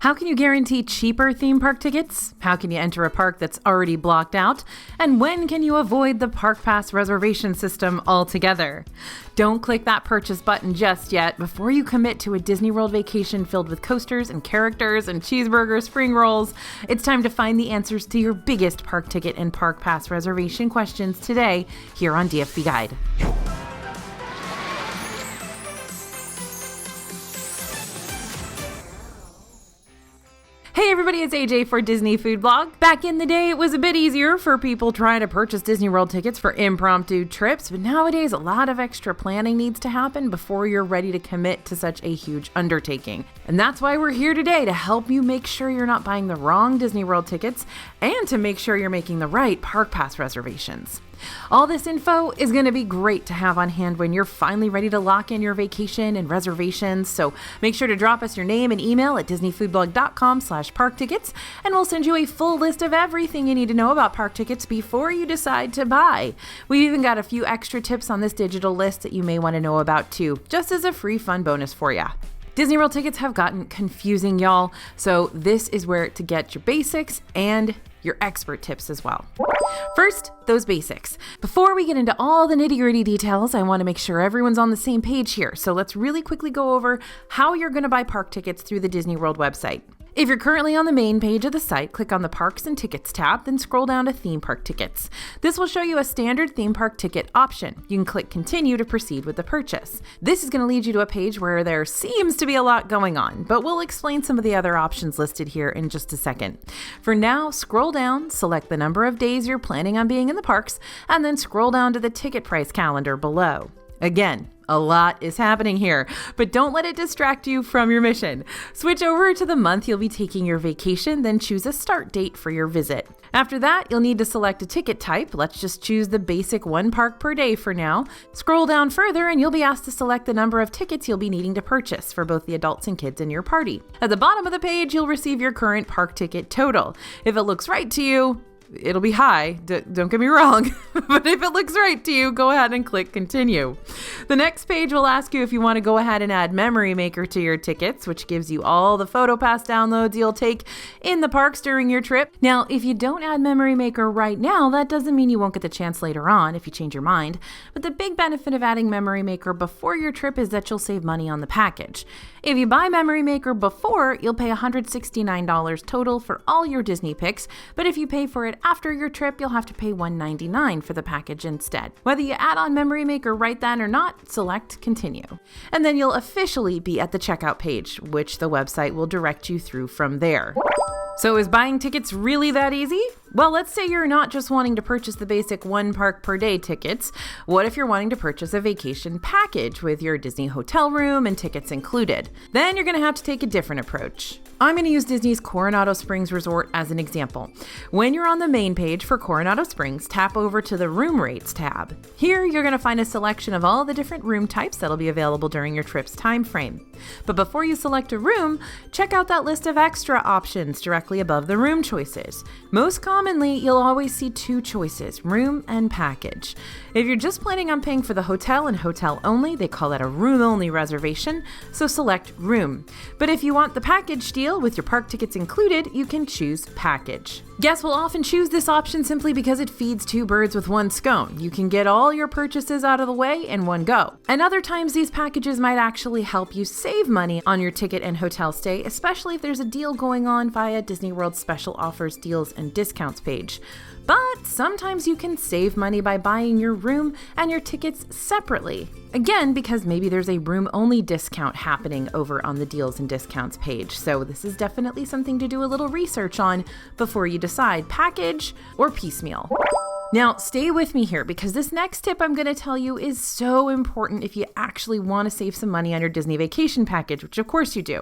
How can you guarantee cheaper theme park tickets? How can you enter a park that's already blocked out? And when can you avoid the Park Pass reservation system altogether? Don't click that purchase button just yet before you commit to a Disney World vacation filled with coasters and characters and cheeseburger spring rolls. It's time to find the answers to your biggest park ticket and Park Pass reservation questions today here on DFB Guide. Hey everybody, it's AJ for Disney Food Blog. Back in the day, it was a bit easier for people trying to purchase Disney World tickets for impromptu trips, but nowadays a lot of extra planning needs to happen before you're ready to commit to such a huge undertaking. And that's why we're here today, to help you make sure you're not buying the wrong Disney World tickets and to make sure you're making the right Park Pass reservations. All this info is going to be great to have on hand when you're finally ready to lock in your vacation and reservations. So make sure to drop us your name and email at disneyfoodblog.com/parktickets, and we'll send you a full list of everything you need to know about park tickets before you decide to buy. We've even got a few extra tips on this digital list that you may want to know about too, just as a free fun bonus for you. Disney World tickets have gotten confusing, y'all, so this is where to get your basics and your expert tips as well. First, those basics. Before we get into all the nitty-gritty details, I want to make sure everyone's on the same page here. So let's really quickly go over how you're going to buy park tickets through the Disney World website. If you're currently on the main page of the site, click on the Parks and Tickets tab, then scroll down to Theme Park Tickets. This will show you a standard theme park ticket option. You can click Continue to proceed with the purchase. This is going to lead you to a page where there seems to be a lot going on, but we'll explain some of the other options listed here in just a second. For now, scroll down, select the number of days you're planning on being in the parks, and then scroll down to the ticket price calendar below. Again, a lot is happening here, but don't let it distract you from your mission. Switch over to the month you'll be taking your vacation, then choose a start date for your visit. After that, you'll need to select a ticket type. Let's just choose the basic 1 park per day for now. Scroll down further and you'll be asked to select the number of tickets you'll be needing to purchase for both the adults and kids in your party. At the bottom of the page, you'll receive your current park ticket total. If it looks right to you, it'll be high, don't get me wrong, but if it looks right to you, go ahead and click Continue. The next page will ask you if you want to go ahead and add Memory Maker to your tickets, which gives you all the PhotoPass downloads you'll take in the parks during your trip. Now, if you don't add Memory Maker right now, that doesn't mean you won't get the chance later on if you change your mind, but the big benefit of adding Memory Maker before your trip is that you'll save money on the package. If you buy Memory Maker before, you'll pay $169 total for all your Disney picks, but if you pay for it after your trip, you'll have to pay $199 for the package instead. Whether you add on Memory Maker right then or not, select Continue. And then you'll officially be at the checkout page, which the website will direct you through from there. So is buying tickets really that easy? Well, let's say you're not just wanting to purchase the basic 1 park per day tickets. What if you're wanting to purchase a vacation package with your Disney hotel room and tickets included? Then you're going to have to take a different approach. I'm going to use Disney's Coronado Springs Resort as an example. When you're on the main page for Coronado Springs, tap over to the Room Rates tab. Here, you're going to find a selection of all the different room types that'll be available during your trip's time frame. But before you select a room, check out that list of extra options directly above the room choices. Most commonly, you'll always see 2 choices, room and package. If you're just planning on paying for the hotel and hotel only, they call that a room-only reservation, so select room. But if you want the package deal with your park tickets included, you can choose package. Guests will often choose this option simply because it feeds 2 birds with 1 scone. You can get all your purchases out of the way in one go. And other times, these packages might actually help you save money on your ticket and hotel stay, especially if there's a deal going on via Disney World's special offers, deals, and discounts page. But sometimes you can save money by buying your room and your tickets separately. Again, because maybe there's a room-only discount happening over on the deals and discounts page. So this is definitely something to do a little research on before you decide package or piecemeal. Now, stay with me here because this next tip I'm going to tell you is so important if you actually want to save some money on your Disney vacation package, which of course you do.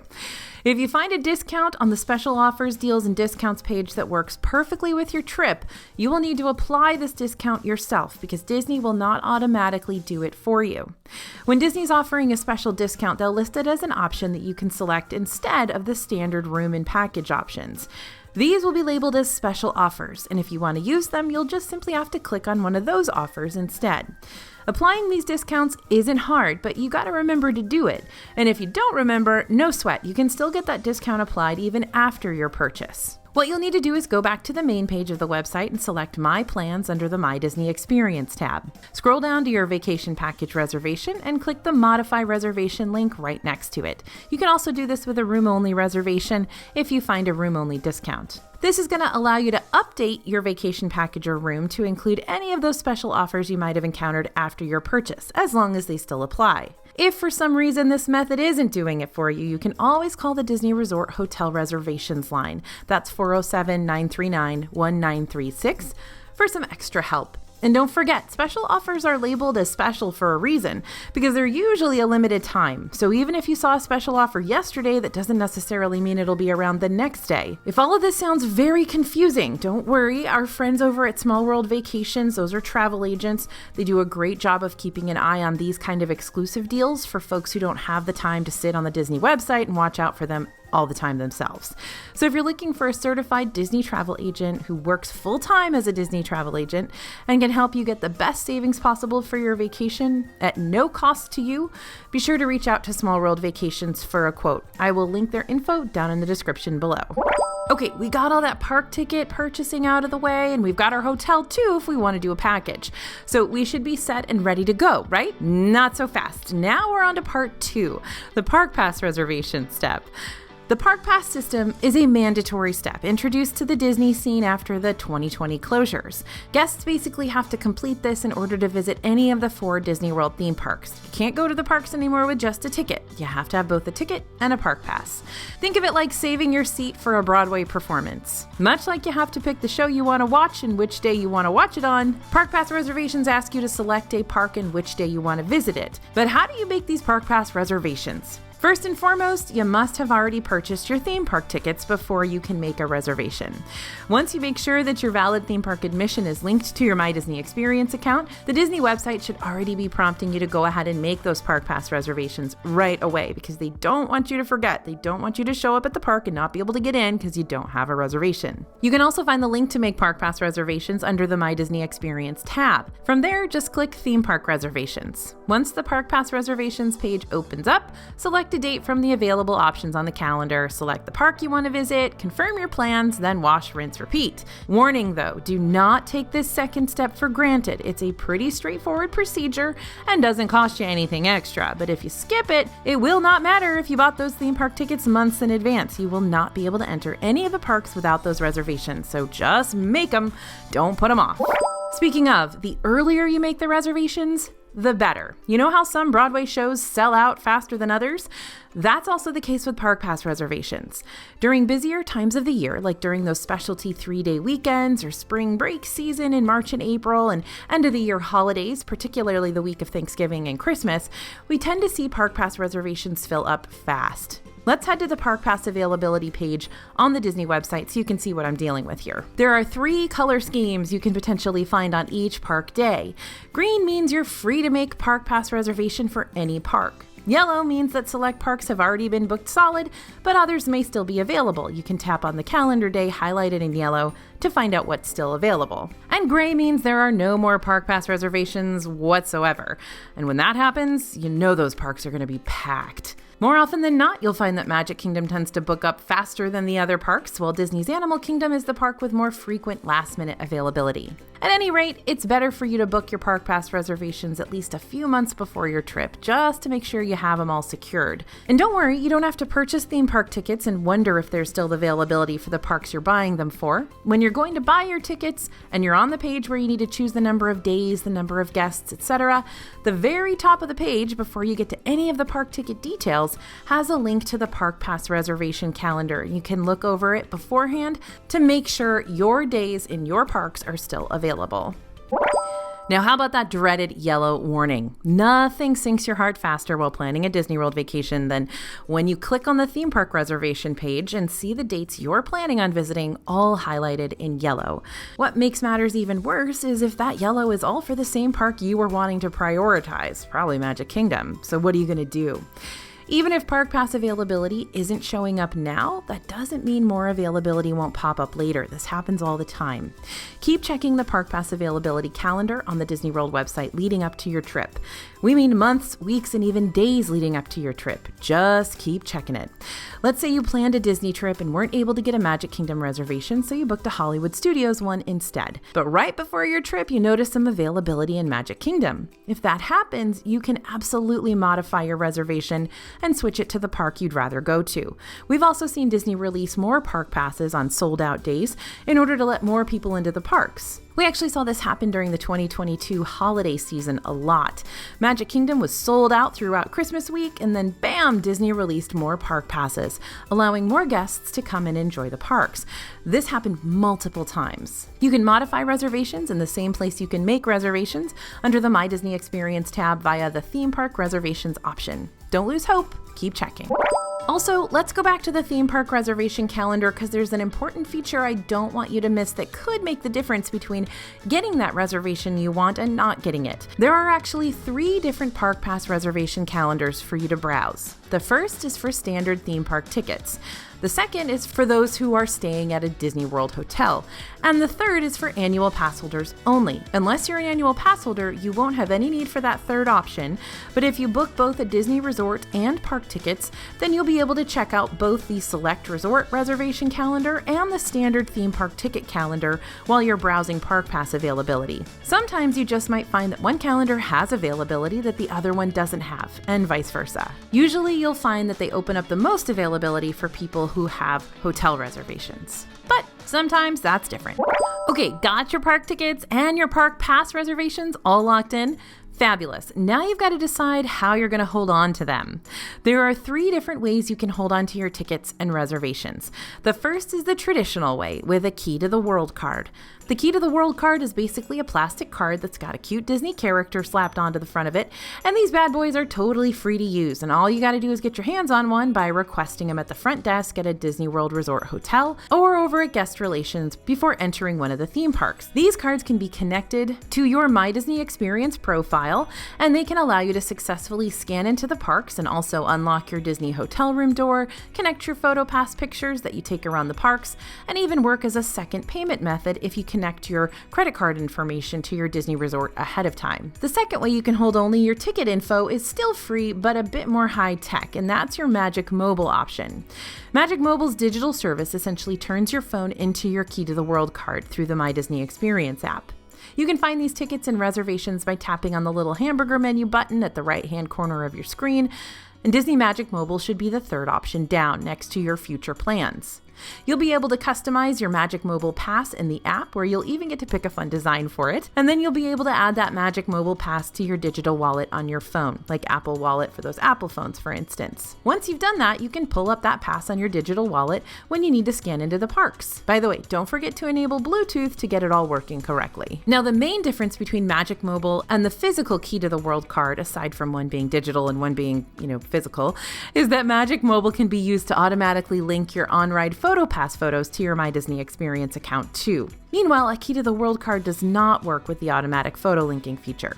If you find a discount on the special offers, deals, and discounts page that works perfectly with your trip, you will need to apply this discount yourself because Disney will not automatically do it for you. When Disney's offering a special discount, they'll list it as an option that you can select instead of the standard room and package options. These will be labeled as special offers, and if you want to use them, you'll just simply have to click on one of those offers instead. Applying these discounts isn't hard, but you gotta remember to do it. And if you don't remember, no sweat, you can still get that discount applied even after your purchase. What you'll need to do is go back to the main page of the website and select My Plans under the My Disney Experience tab. Scroll down to your vacation package reservation and click the Modify Reservation link right next to it. You can also do this with a room-only reservation if you find a room-only discount. This is going to allow you to update your vacation package or room to include any of those special offers you might have encountered after your purchase, as long as they still apply. If for some reason this method isn't doing it for you, you can always call the Disney Resort Hotel Reservations line. That's 407-939-1936 for some extra help. And don't forget, special offers are labeled as special for a reason, because they're usually a limited time. So even if you saw a special offer yesterday, that doesn't necessarily mean it'll be around the next day. If all of this sounds very confusing, don't worry. Our friends over at Small World Vacations, those are travel agents. They do a great job of keeping an eye on these kind of exclusive deals for folks who don't have the time to sit on the Disney website and watch out for them all the time themselves. So if you're looking for a certified Disney travel agent who works full-time as a Disney travel agent and can help you get the best savings possible for your vacation at no cost to you, be sure to reach out to Small World Vacations for a quote. I will link their info down in the description below. Okay, we got all that park ticket purchasing out of the way, and we've got our hotel too if we want to do a package. So we should be set and ready to go, right? Not so fast. Now we're on to part 2, the Park Pass reservation step. The Park Pass system is a mandatory step introduced to the Disney scene after the 2020 closures. Guests basically have to complete this in order to visit any of the 4 Disney World theme parks. You can't go to the parks anymore with just a ticket. You have to have both a ticket and a Park Pass. Think of it like saving your seat for a Broadway performance. Much like you have to pick the show you want to watch and which day you want to watch it on, Park Pass reservations ask you to select a park and which day you want to visit it. But how do you make these Park Pass reservations? First and foremost, you must have already purchased your theme park tickets before you can make a reservation. Once you make sure that your valid theme park admission is linked to your My Disney Experience account, the Disney website should already be prompting you to go ahead and make those Park Pass reservations right away, because they don't want you to forget. They don't want you to show up at the park and not be able to get in because you don't have a reservation. You can also find the link to make Park Pass reservations under the My Disney Experience tab. From there, just click Theme Park Reservations. Once the Park Pass reservations page opens up, select a date from the available options on the calendar, select the park you want to visit, confirm your plans, then wash, rinse, repeat. Warning though, do not take this second step for granted. It's a pretty straightforward procedure and doesn't cost you anything extra, but if you skip it, it will not matter if you bought those theme park tickets months in advance. You will not be able to enter any of the parks without those reservations, so just make them, don't put them off. Speaking of, the earlier you make the reservations, the better. You know how some Broadway shows sell out faster than others? That's also the case with Park Pass reservations. During busier times of the year, like during those specialty 3-day weekends or spring break season in March and April and end of the year holidays, particularly the week of Thanksgiving and Christmas, we tend to see Park Pass reservations fill up fast. Let's head to the Park Pass availability page on the Disney website so you can see what I'm dealing with here. There are 3 color schemes you can potentially find on each park day. Green means you're free to make Park Pass reservation for any park. Yellow means that select parks have already been booked solid, but others may still be available. You can tap on the calendar day highlighted in yellow to find out what's still available. And gray means there are no more Park Pass reservations whatsoever. And when that happens, you know those parks are going to be packed. More often than not, you'll find that Magic Kingdom tends to book up faster than the other parks, while Disney's Animal Kingdom is the park with more frequent last-minute availability. At any rate, it's better for you to book your Park Pass reservations at least a few months before your trip, just to make sure you have them all secured. And don't worry, you don't have to purchase theme park tickets and wonder if there's still availability for the parks you're buying them for. When you're going to buy your tickets and you're on the page where you need to choose the number of days, the number of guests, etc., the very top of the page, before you get to any of the park ticket details, has a link to the Park Pass reservation calendar. You can look over it beforehand to make sure your days in your parks are still available. Now, how about that dreaded yellow warning? Nothing sinks your heart faster while planning a Disney World vacation than when you click on the theme park reservation page and see the dates you're planning on visiting all highlighted in yellow. What makes matters even worse is if that yellow is all for the same park you were wanting to prioritize, probably Magic Kingdom. So what are you going to do? Even if Park Pass availability isn't showing up now, that doesn't mean more availability won't pop up later. This happens all the time. Keep checking the Park Pass availability calendar on the Disney World website leading up to your trip. We mean months, weeks, and even days leading up to your trip. Just keep checking it. Let's say you planned a Disney trip and weren't able to get a Magic Kingdom reservation, so you booked a Hollywood Studios one instead. But right before your trip, you notice some availability in Magic Kingdom. If that happens, you can absolutely modify your reservation and switch it to the park you'd rather go to. We've also seen Disney release more park passes on sold-out days in order to let more people into the parks. We actually saw this happen during the 2022 holiday season a lot. Magic Kingdom was sold out throughout Christmas week, and then bam, Disney released more park passes, allowing more guests to come and enjoy the parks. This happened multiple times. You can modify reservations in the same place you can make reservations under the My Disney Experience tab via the Theme Park Reservations option. Don't lose hope, keep checking. Also, let's go back to the theme park reservation calendar because there's an important feature I don't want you to miss that could make the difference between getting that reservation you want and not getting it. There are actually 3 different Park Pass reservation calendars for you to browse. The first is for standard theme park tickets. The second is for those who are staying at a Disney World hotel. And the third is for annual pass holders only. Unless you're an annual pass holder, you won't have any need for that third option. But if you book both a Disney resort and park tickets, then you'll be able to check out both the select resort reservation calendar and the standard theme park ticket calendar while you're browsing Park Pass availability. Sometimes you just might find that one calendar has availability that the other one doesn't have, and vice versa. Usually you'll find that they open up the most availability for people who have hotel reservations. But sometimes that's different. Okay, got your park tickets and your Park Pass reservations all locked in? Fabulous. Now you've got to decide how you're going to hold on to them. There are 3 different ways you can hold on to your tickets and reservations. The first is the traditional way with a Key to the World card. The Key to the World card is basically a plastic card that's got a cute Disney character slapped onto the front of it, and these bad boys are totally free to use, and all you got to do is get your hands on one by requesting them at the front desk at a Disney World Resort hotel or over at Guest Relations before entering one of the theme parks. These cards can be connected to your My Disney Experience profile, and they can allow you to successfully scan into the parks and also unlock your Disney hotel room door, connect your PhotoPass pictures that you take around the parks, and even work as a second payment method if you connect your credit card information to your Disney resort ahead of time. The second way you can hold only your ticket info is still free, but a bit more high tech, and that's your Magic Mobile option. Magic Mobile's digital service essentially turns your phone into your Key to the World card through the My Disney Experience app. You can find these tickets and reservations by tapping on the little hamburger menu button at the right-hand corner of your screen, and Disney Magic Mobile should be the third option down next to your future plans. You'll be able to customize your Magic Mobile Pass in the app, where you'll even get to pick a fun design for it, and then you'll be able to add that Magic Mobile Pass to your digital wallet on your phone, like Apple Wallet for those Apple phones, for instance. Once you've done that, you can pull up that pass on your digital wallet when you need to scan into the parks. By the way, don't forget to enable Bluetooth to get it all working correctly. Now, the main difference between Magic Mobile and the physical Key to the World card, aside from one being digital and one being, physical, is that Magic Mobile can be used to automatically link your on-ride PhotoPass photos to your My Disney Experience account too. Meanwhile, a Key to the World card does not work with the automatic photo linking feature.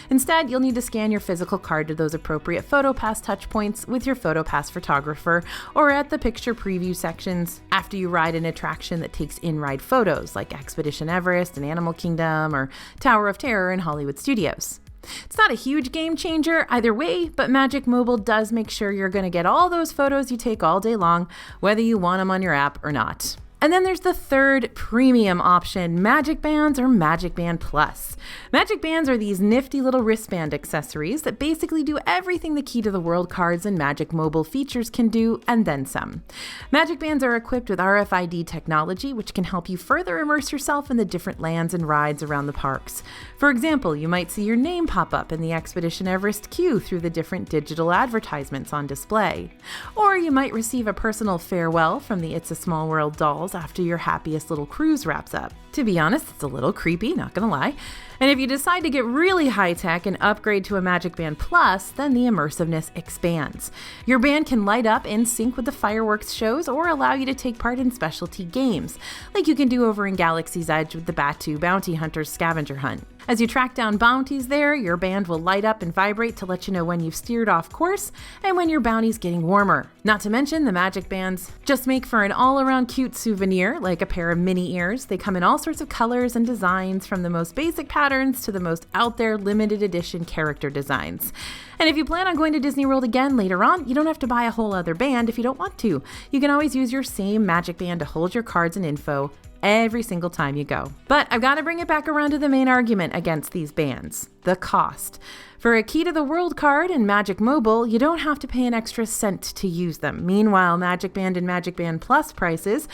Instead, you'll need to scan your physical card to those appropriate PhotoPass touchpoints with your PhotoPass photographer or at the picture preview sections after you ride an attraction that takes in-ride photos like Expedition Everest in Animal Kingdom or Tower of Terror in Hollywood Studios. It's not a huge game changer either way, but Magic Mobile does make sure you're going to get all those photos you take all day long, whether you want them on your app or not. And then there's the third premium option, Magic Bands or Magic Band Plus. Magic Bands are these nifty little wristband accessories that basically do everything the Key to the World cards and Magic Mobile features can do, and then some. Magic Bands are equipped with RFID technology, which can help you further immerse yourself in the different lands and rides around the parks. For example, you might see your name pop up in the Expedition Everest queue through the different digital advertisements on display. Or you might receive a personal farewell from the It's a Small World dolls after your happiest little cruise wraps up. To be honest, it's a little creepy, not gonna lie. And if you decide to get really high-tech and upgrade to a Magic Band Plus, then the immersiveness expands. Your band can light up in sync with the fireworks shows or allow you to take part in specialty games, like you can do over in Galaxy's Edge with the Batu Bounty Hunters scavenger hunt. As you track down bounties there, your band will light up and vibrate to let you know when you've steered off course and when your bounty's getting warmer. Not to mention, the magic bands just make for an all-around cute souvenir, like a pair of mini ears. They come in all sorts of colors and designs, from the most basic patterns to the most out there limited edition character designs. And if you plan on going to Disney World again later on, you don't have to buy a whole other band if you don't want to. You can always use your same magic band to hold your cards and info every single time you go. But I've got to bring it back around to the main argument against these bands: the cost. For a Key to the World card and Magic Mobile, you don't have to pay an extra cent to use them. Meanwhile, Magic Band and Magic Band Plus prices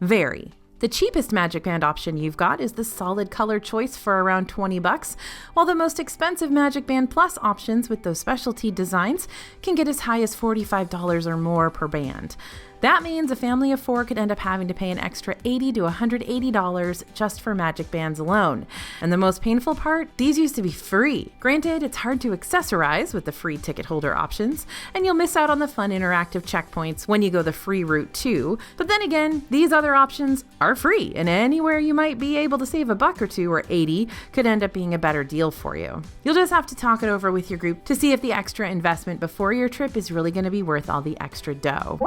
vary. The cheapest Magic Band option you've got is the solid color choice for around $20, while the most expensive Magic Band Plus options with those specialty designs can get as high as $45 or more per band. That means a family of 4 could end up having to pay an extra $80 to $180 just for Magic Bands alone. And the most painful part, these used to be free. Granted, it's hard to accessorize with the free ticket holder options, and you'll miss out on the fun interactive checkpoints when you go the free route too. But then again, these other options are free, and anywhere you might be able to save $1 or $2 or $80 could end up being a better deal for you. You'll just have to talk it over with your group to see if the extra investment before your trip is really going to be worth all the extra dough.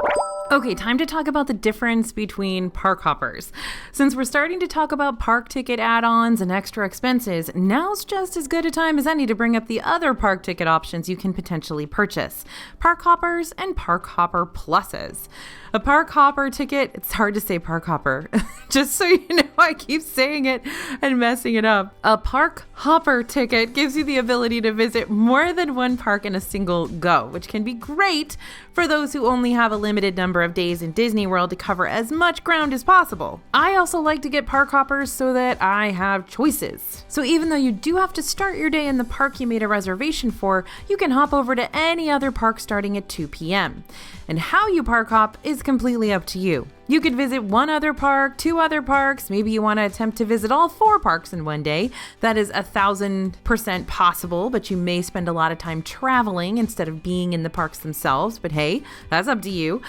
Okay, time to talk about the difference between park hoppers. Since we're starting to talk about park ticket add-ons and extra expenses, now's just as good a time as any to bring up the other park ticket options you can potentially purchase: park hoppers and park hopper pluses. A park hopper ticket, it's hard to say park hopper, just so you know, I keep saying it and messing it up. A park hopper ticket gives you the ability to visit more than one park in a single go, which can be great for those who only have a limited number of days in Disney World to cover as much ground as possible. I also like to get park hoppers so that I have choices. So even though you do have to start your day in the park you made a reservation for, you can hop over to any other park starting at 2 p.m. And how you park hop is completely up to you. You could visit one other park, 2 other parks, maybe you want to attempt to visit all 4 parks in one day. That is 1,000% possible, but you may spend a lot of time traveling instead of being in the parks themselves. But hey, that's up to you.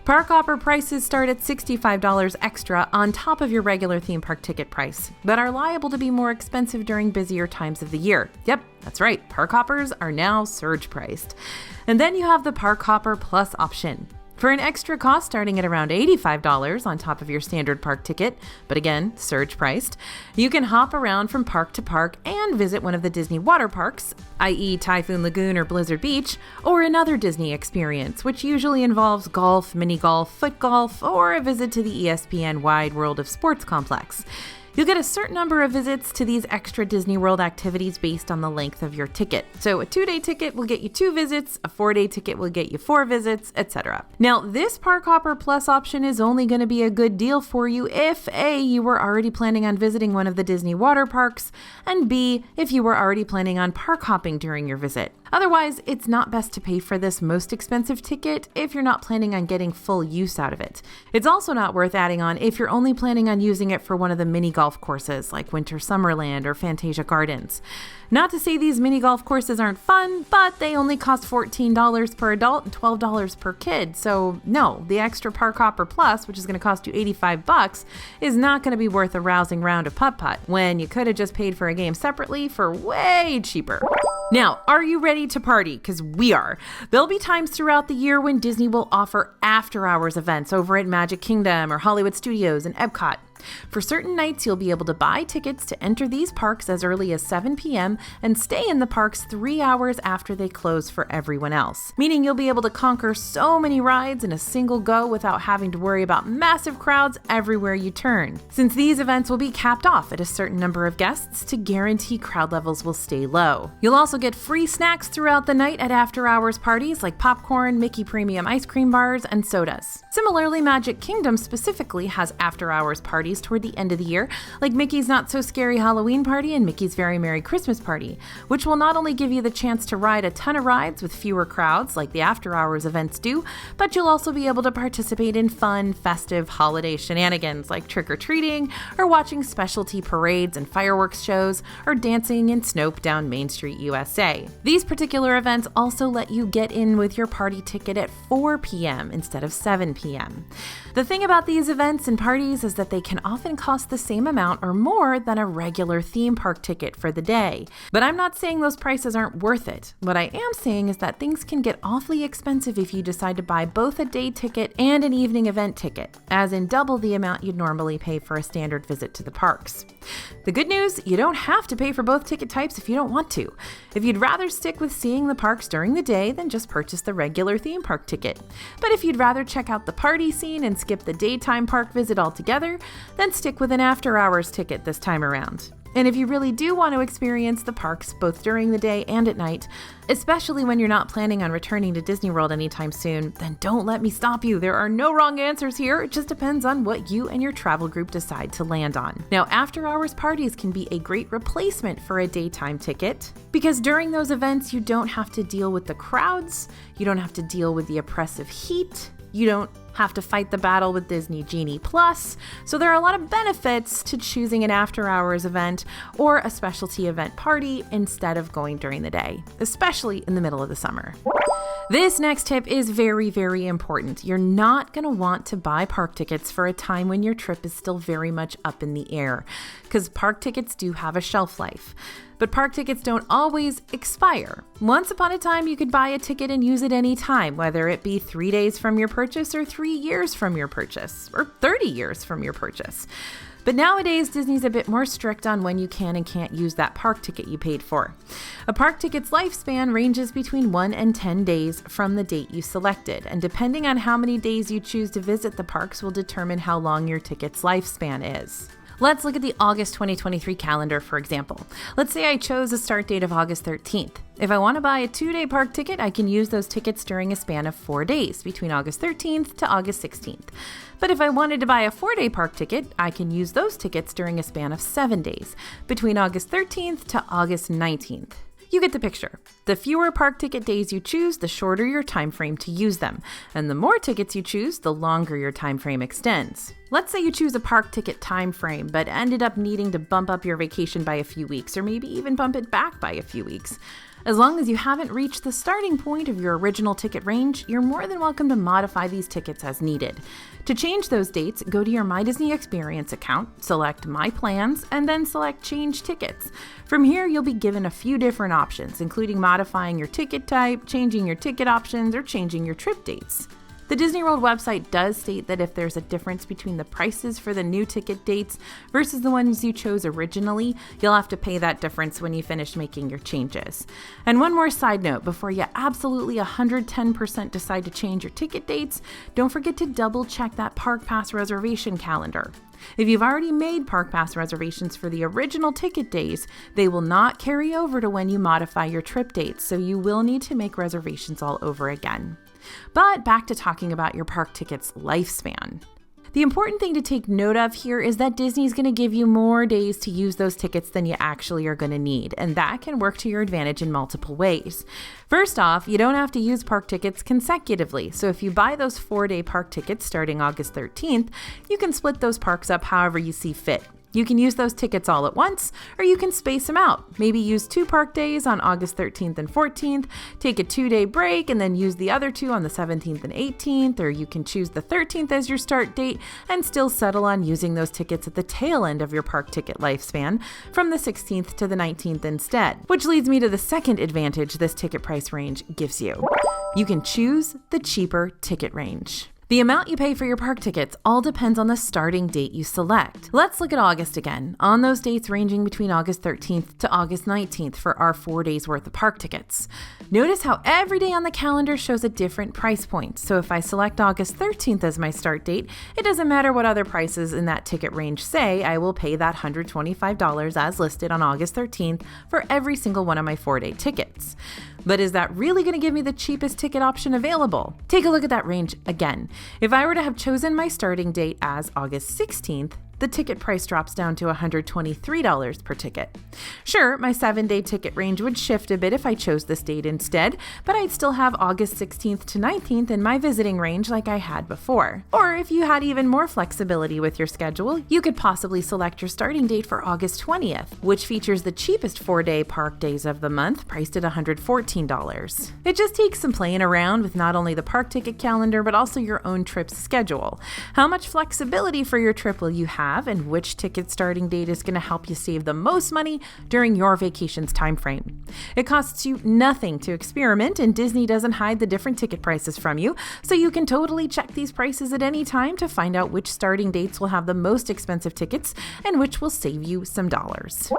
Park hopper prices start at $65 extra on top of your regular theme park ticket price, but are liable to be more expensive during busier times of the year. Yep, that's right, park hoppers are now surge priced. And then you have the Park Hopper Plus option. For an extra cost starting at around $85 on top of your standard park ticket, but again, surge priced, you can hop around from park to park and visit one of the Disney water parks, i.e. Typhoon Lagoon or Blizzard Beach, or another Disney experience, which usually involves golf, mini golf, foot golf, or a visit to the ESPN Wide World of Sports complex. You'll get a certain number of visits to these extra Disney World activities based on the length of your ticket. So a 2-day ticket will get you 2 visits, a 4-day ticket will get you 4 visits, etc. Now, this Park Hopper Plus option is only going to be a good deal for you if A, you were already planning on visiting one of the Disney water parks, and B, if you were already planning on park hopping during your visit. Otherwise, it's not best to pay for this most expensive ticket if you're not planning on getting full use out of it. It's also not worth adding on if you're only planning on using it for one of the mini golf courses like Winter Summerland or Fantasia Gardens. Not to say these mini golf courses aren't fun, but they only cost $14 per adult and $12 per kid. So no, the extra Park Hopper Plus, which is going to cost you $85, is not going to be worth a rousing round of putt-putt when you could have just paid for a game separately for way cheaper. Now, are you ready to party? Because we are. There'll be times throughout the year when Disney will offer after-hours events over at Magic Kingdom or Hollywood Studios and Epcot. For certain nights, you'll be able to buy tickets to enter these parks as early as 7 p.m. and stay in the parks 3 hours after they close for everyone else, meaning you'll be able to conquer so many rides in a single go without having to worry about massive crowds everywhere you turn. Since these events will be capped off at a certain number of guests to guarantee crowd levels will stay low. You'll also get free snacks throughout the night at after-hours parties like popcorn, Mickey Premium ice cream bars, and sodas. Similarly, Magic Kingdom specifically has after-hours parties toward the end of the year, like Mickey's Not So Scary Halloween Party and Mickey's Very Merry Christmas Party, which will not only give you the chance to ride a ton of rides with fewer crowds like the after-hours events do, but you'll also be able to participate in fun, festive holiday shenanigans like trick-or-treating, or watching specialty parades and fireworks shows, or dancing in Snope down Main Street, USA. These particular events also let you get in with your party ticket at 4 p.m. instead of 7 p.m. The thing about these events and parties is that they can can often cost the same amount or more than a regular theme park ticket for the day. But I'm not saying those prices aren't worth it. What I am saying is that things can get awfully expensive if you decide to buy both a day ticket and an evening event ticket, as in double the amount you'd normally pay for a standard visit to the parks. The good news, you don't have to pay for both ticket types if you don't want to. If you'd rather stick with seeing the parks during the day, then just purchase the regular theme park ticket. But if you'd rather check out the party scene and skip the daytime park visit altogether, then stick with an after-hours ticket this time around. And if you really do want to experience the parks both during the day and at night, especially when you're not planning on returning to Disney World anytime soon, then don't let me stop you. There are no wrong answers here. It just depends on what you and your travel group decide to land on. Now, after-hours parties can be a great replacement for a daytime ticket because during those events, you don't have to deal with the crowds, you don't have to deal with the oppressive heat, you don't have to fight the battle with Disney Genie Plus. So there are a lot of benefits to choosing an after-hours event or a specialty event party instead of going during the day, especially in the middle of the summer. This next tip is very, very important. You're not going to want to buy park tickets for a time when your trip is still very much up in the air, because park tickets do have a shelf life. But park tickets don't always expire. Once upon a time, you could buy a ticket and use it any time, whether it be 3 days from your purchase or 3 years from your purchase or 30 years from your purchase. But nowadays, Disney's a bit more strict on when you can and can't use that park ticket you paid for. A park ticket's lifespan ranges between 1 and 10 days from the date you selected, and depending on how many days you choose to visit the parks will determine how long your ticket's lifespan is. Let's look at the August 2023 calendar, for example. Let's say I chose a start date of August 13th. If I want to buy a 2-day park ticket, I can use those tickets during a span of 4 days, between August 13th to August 16th. But if I wanted to buy a 4-day park ticket, I can use those tickets during a span of 7 days, between August 13th to August 19th. You get the picture. The fewer park ticket days you choose, the shorter your time frame to use them. And the more tickets you choose, the longer your time frame extends. Let's say you choose a park ticket time frame, but ended up needing to bump up your vacation by a few weeks, or maybe even bump it back by a few weeks. As long as you haven't reached the starting point of your original ticket range, you're more than welcome to modify these tickets as needed. To change those dates, go to your My Disney Experience account, select My Plans, and then select Change Tickets. From here, you'll be given a few different options, including modifying your ticket type, changing your ticket options, or changing your trip dates. The Disney World website does state that if there's a difference between the prices for the new ticket dates versus the ones you chose originally, you'll have to pay that difference when you finish making your changes. And one more side note, before you absolutely 110% decide to change your ticket dates, don't forget to double check that Park Pass reservation calendar. If you've already made Park Pass reservations for the original ticket days, they will not carry over to when you modify your trip dates, so you will need to make reservations all over again. But back to talking about your park ticket's lifespan. The important thing to take note of here is that Disney's going to give you more days to use those tickets than you actually are going to need, and that can work to your advantage in multiple ways. First off, you don't have to use park tickets consecutively, so if you buy those 4-day park tickets starting August 13th, you can split those parks up however you see fit. You can use those tickets all at once, or you can space them out. Maybe use 2 park days on August 13th and 14th, take a 2-day break, and then use the other 2 on the 17th and 18th, or you can choose the 13th as your start date and still settle on using those tickets at the tail end of your park ticket lifespan from the 16th to the 19th instead. Which leads me to the second advantage this ticket price range gives you. You can choose the cheaper ticket range. The amount you pay for your park tickets all depends on the starting date you select. Let's look at August again, on those dates ranging between August 13th to August 19th for our 4 days worth of park tickets. Notice how every day on the calendar shows a different price point. So if I select August 13th as my start date, it doesn't matter what other prices in that ticket range say, I will pay that $125 as listed on August 13th for every single one of my 4-day tickets. But is that really going to give me the cheapest ticket option available? Take a look at that range again. If I were to have chosen my starting date as August 16th, the ticket price drops down to $123 per ticket. Sure, my 7-day ticket range would shift a bit if I chose this date instead, but I'd still have August 16th to 19th in my visiting range like I had before. Or if you had even more flexibility with your schedule, you could possibly select your starting date for August 20th, which features the cheapest 4-day park days of the month, priced at $114. It just takes some playing around with not only the park ticket calendar, but also your own trip's schedule. How much flexibility for your trip will you have have and which ticket starting date is going to help you save the most money during your vacation's time frame. It costs you nothing to experiment, and Disney doesn't hide the different ticket prices from you, so you can totally check these prices at any time to find out which starting dates will have the most expensive tickets and which will save you some dollars.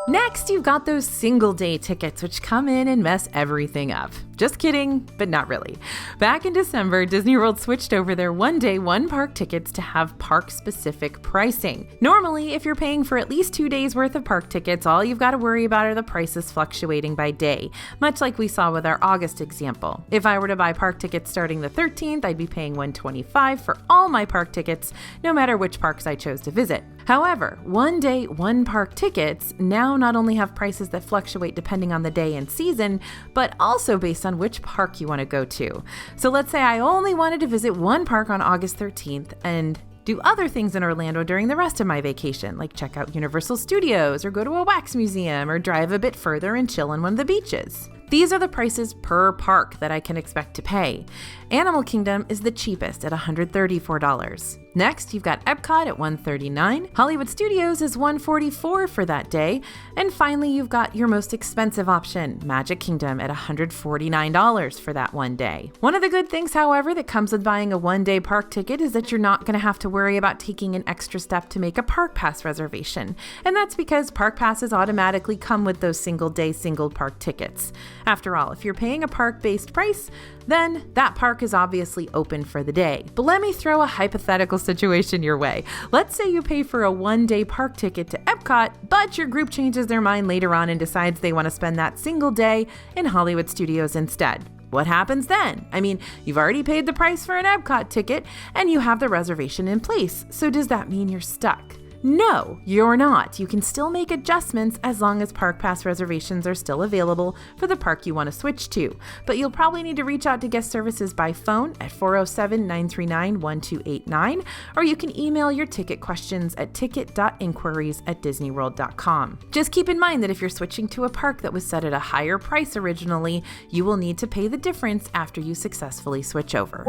Next, you've got those single-day tickets, which come in and mess everything up. Just kidding, but not really. Back in December, Disney World switched over their one-day, one-park tickets to have park-specific pricing. Normally, if you're paying for at least 2 days worth of park tickets, all you've got to worry about are the prices fluctuating by day, much like we saw with our August example. If I were to buy park tickets starting the 13th, I'd be paying $125 for all my park tickets, no matter which parks I chose to visit. However, one-day, one-park tickets now not only have prices that fluctuate depending on the day and season, but also based on which park you want to go to. So let's say I only wanted to visit one park on August 13th and do other things in Orlando during the rest of my vacation, like check out Universal Studios or go to a wax museum or drive a bit further and chill on one of the beaches. These are the prices per park that I can expect to pay. Animal Kingdom is the cheapest at $134. Next, you've got Epcot at $139. Hollywood Studios is $144 for that day. And finally, you've got your most expensive option, Magic Kingdom at $149 for that one day. One of the good things, however, that comes with buying a one-day park ticket is that you're not going to have to worry about taking an extra step to make a park pass reservation. And that's because park passes automatically come with those single-day, single-park tickets. After all, if you're paying a park-based price, then that park is obviously open for the day. But let me throw a hypothetical situation your way. Let's say you pay for a one-day park ticket to Epcot, but your group changes their mind later on and decides they want to spend that single day in Hollywood Studios instead. What happens then? I mean, you've already paid the price for an Epcot ticket and you have the reservation in place. So does that mean you're stuck? No, you're not. You can still make adjustments as long as Park Pass reservations are still available for the park you want to switch to. But you'll probably need to reach out to guest services by phone at 407-939-1289, or you can email your ticket questions at ticket.inquiries@disneyworld.com. Just keep in mind that if you're switching to a park that was set at a higher price originally, you will need to pay the difference after you successfully switch over.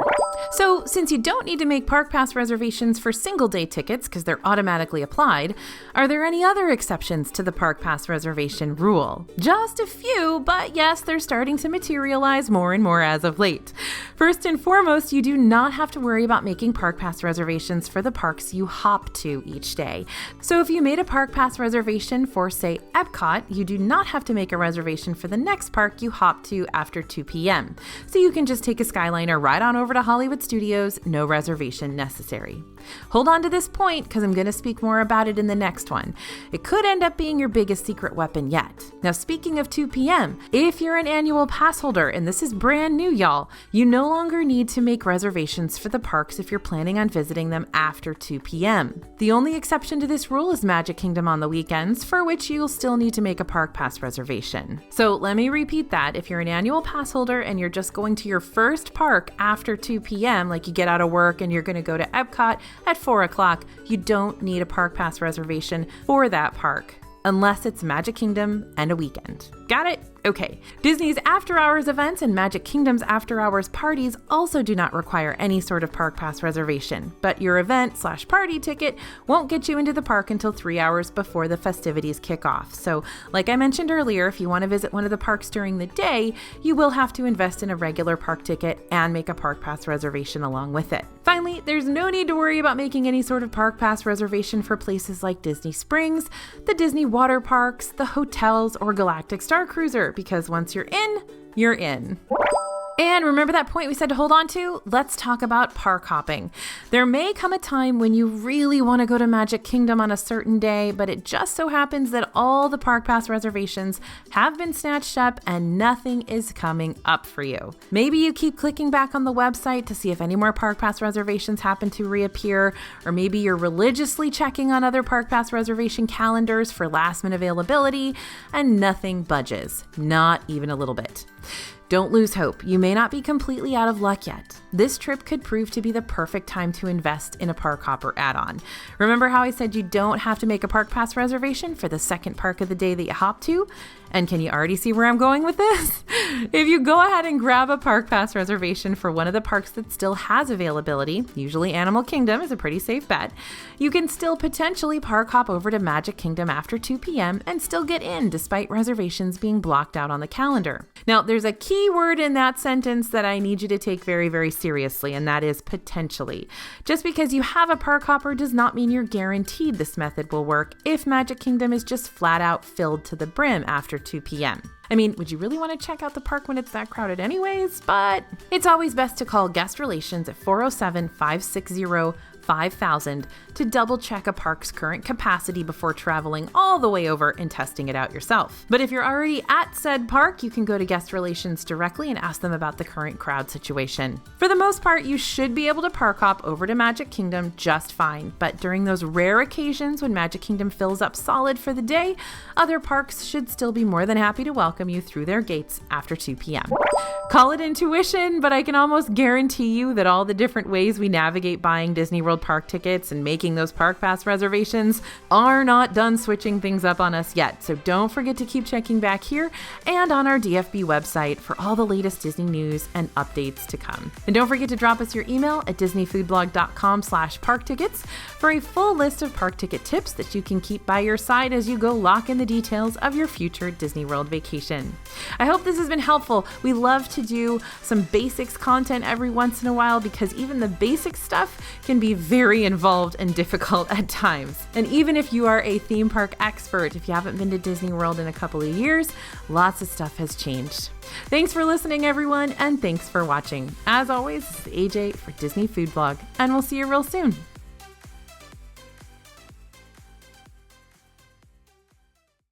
So, since you don't need to make Park Pass reservations for single-day tickets because they're automatically applied, are there any other exceptions to the Park Pass reservation rule? Just a few, but yes, they're starting to materialize more and more as of late. First and foremost, you do not have to worry about making Park Pass reservations for the parks you hop to each day. So if you made a Park Pass reservation for, say, Epcot, you do not have to make a reservation for the next park you hop to after 2 p.m. So you can just take a Skyliner right on over to Hollywood Studios, no reservation necessary. Hold on to this point because I'm going to speak more about it in the next one. It could end up being your biggest secret weapon yet. Now, speaking of 2 p.m., if you're an annual pass holder, and this is brand new, y'all, you no longer need to make reservations for the parks if you're planning on visiting them after 2 p.m. The only exception to this rule is Magic Kingdom on the weekends, for which you'll still need to make a Park Pass reservation. So let me repeat that. If you're an annual pass holder and you're just going to your first park after 2 p.m., like you get out of work and you're going to go to Epcot at 4 o'clock, you don't need a Park Pass reservation for that park, unless it's Magic Kingdom and a weekend. Got it? Okay. Disney's after-hours events and Magic Kingdom's after-hours parties also do not require any sort of Park Pass reservation, but your event/party ticket won't get you into the park until 3 hours before the festivities kick off. So, like I mentioned earlier, if you want to visit one of the parks during the day, you will have to invest in a regular park ticket and make a Park Pass reservation along with it. Finally, there's no need to worry about making any sort of Park Pass reservation for places like Disney Springs, the Disney water parks, the hotels, or Galactic Star Cruiser, because once you're in, you're in. And remember that point we said to hold on to? Let's talk about park hopping. There may come a time when you really want to go to Magic Kingdom on a certain day, but it just so happens that all the Park Pass reservations have been snatched up and nothing is coming up for you. Maybe you keep clicking back on the website to see if any more Park Pass reservations happen to reappear, or maybe you're religiously checking on other Park Pass reservation calendars for last-minute availability, and nothing budges, not even a little bit. Don't lose hope. You may not be completely out of luck yet. This trip could prove to be the perfect time to invest in a park hopper add-on. Remember how I said you don't have to make a park pass reservation for the second park of the day that you hop to? And can you already see where I'm going with this? If you go ahead and grab a park pass reservation for one of the parks that still has availability, usually Animal Kingdom is a pretty safe bet, you can still potentially park hop over to Magic Kingdom after 2 p.m. and still get in despite reservations being blocked out on the calendar. Now, there's a key word in that sentence that I need you to take very, very seriously, and that is potentially. Just because you have a park hopper does not mean you're guaranteed this method will work if Magic Kingdom is just flat out filled to the brim after 2 p.m. I mean, would you really want to check out the park when it's that crowded anyways? But it's always best to call guest relations at 407-560-5000 to double check a park's current capacity before traveling all the way over and testing it out yourself. But if you're already at said park, you can go to guest relations directly and ask them about the current crowd situation. For the most part, you should be able to park hop over to Magic Kingdom just fine, but during those rare occasions when Magic Kingdom fills up solid for the day, other parks should still be more than happy to welcome you through their gates after 2 p.m. Call it intuition, but I can almost guarantee you that all the different ways we navigate buying Disney World park tickets and making those park pass reservations are not done switching things up on us yet. So don't forget to keep checking back here and on our DFB website for all the latest Disney news and updates to come. And don't forget to drop us your email at disneyfoodblog.com/park tickets for a full list of park ticket tips that you can keep by your side as you go lock in the details of your future Disney World vacation. I hope this has been helpful. We love to do some basics content every once in a while because even the basic stuff can be very involved and difficult at times. And even if you are a theme park expert, if you haven't been to Disney World in a couple of years, lots of stuff has changed. Thanks for listening, everyone, and thanks for watching. As always, this is AJ for Disney Food Blog, and we'll see you real soon.